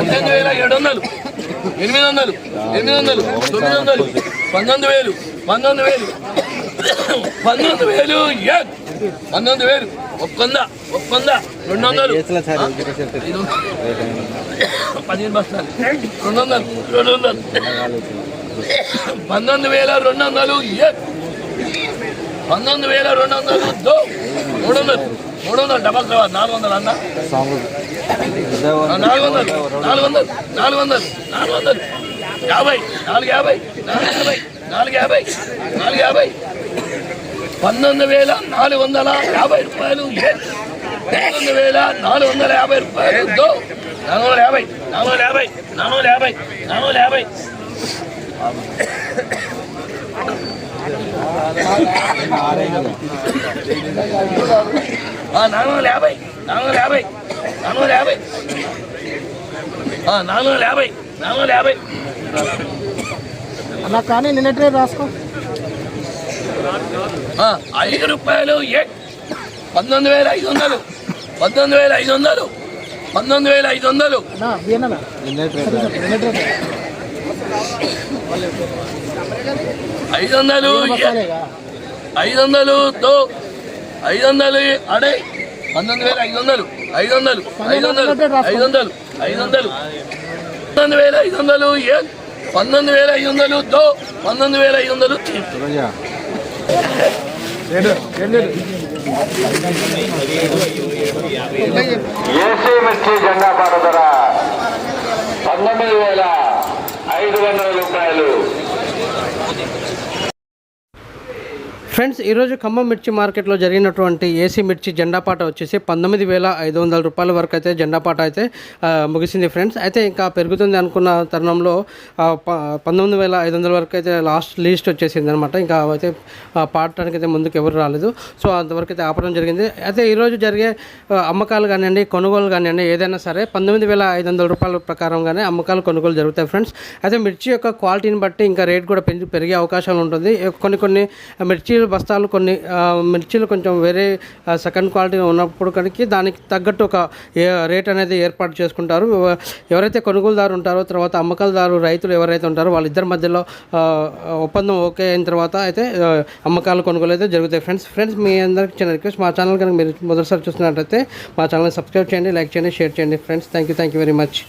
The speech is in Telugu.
18,700, 800, 800, 900, 19,000, 19,000, 19,000, 19,000, 100, 200, 15 బస్తాలు 200, 19,200, 19,200, 300 డబల్ 400 అన్న 400, 450, 450, 19,450 రూపాయలు, 19,450 రూపాయలు, 450, 450, 450, 450 అలా కానీ నిన్నట్లే రాసుకో. 5 రూపాయలు, 19,500, 19,500, 19,500, 500, 500, 500 అడే 19,500, 500, 500, 500, 500, 19,500, 19,500, 19,500. ఏసీ మిర్చి జెండా పాట ధర 19,500 రూపాయలు. ఫ్రెండ్స్, ఈరోజు ఖమ్మం మిర్చి మార్కెట్లో జరిగినటువంటి ఏసీ మిర్చి జెండాపాట వచ్చేసి 19,500 రూపాయల వరకు అయితే జెండాపాట అయితే ముగిసింది ఫ్రెండ్స్. అయితే ఇంకా పెరుగుతుంది అనుకున్న తరుణంలో 19,500 వరకు అయితే లీస్ట్ వచ్చేసింది అనమాట. ఇంకా అయితే పాడటానికి అయితే ముందుకు ఎవరు రాలేదు. సో అంతవరకు అయితే ఆపడం జరిగింది. అయితే ఈరోజు జరిగే అమ్మకాలు కానివ్వండి, కొనుగోలు కానివ్వండి, ఏదైనా సరే 19,500 రూపాయల ప్రకారంగానే అమ్మకాలు కొనుగోలు జరుగుతాయి ఫ్రెండ్స్. అయితే మిర్చి యొక్క క్వాలిటీని బట్టి ఇంకా రేట్ కూడా పెరిగే అవకాశాలు ఉంటుంది. కొన్ని మిర్చి బస్తాలు, కొన్ని మిర్చీలు కొంచెం వేరే సెకండ్ క్వాలిటీ ఉన్నప్పుడు కనుక దానికి తగ్గట్టు ఒక రేట్ అనేది ఏర్పాటు చేసుకుంటారు. ఎవరైతే కొనుగోలుదారు ఉంటారో, తర్వాత అమ్మకాలదారు రైతులు ఎవరైతే ఉంటారో వాళ్ళిద్దరి మధ్యలో ఒప్పందం ఓకే అయిన తర్వాత అయితే అమ్మకాలు కొనుగోలు అయితే జరుగుతాయి ఫ్రెండ్స్. మీ అందరికీ చిన్న రిక్వెస్ట్, మా ఛానల్ కనుక మీరు మొదటిసారి చూస్తున్నట్టయితే మా ఛానల్ని సబ్స్క్రైబ్ చేయండి, లైక్ చేయండి, షేర్ చేయండి friends. Thank you very much.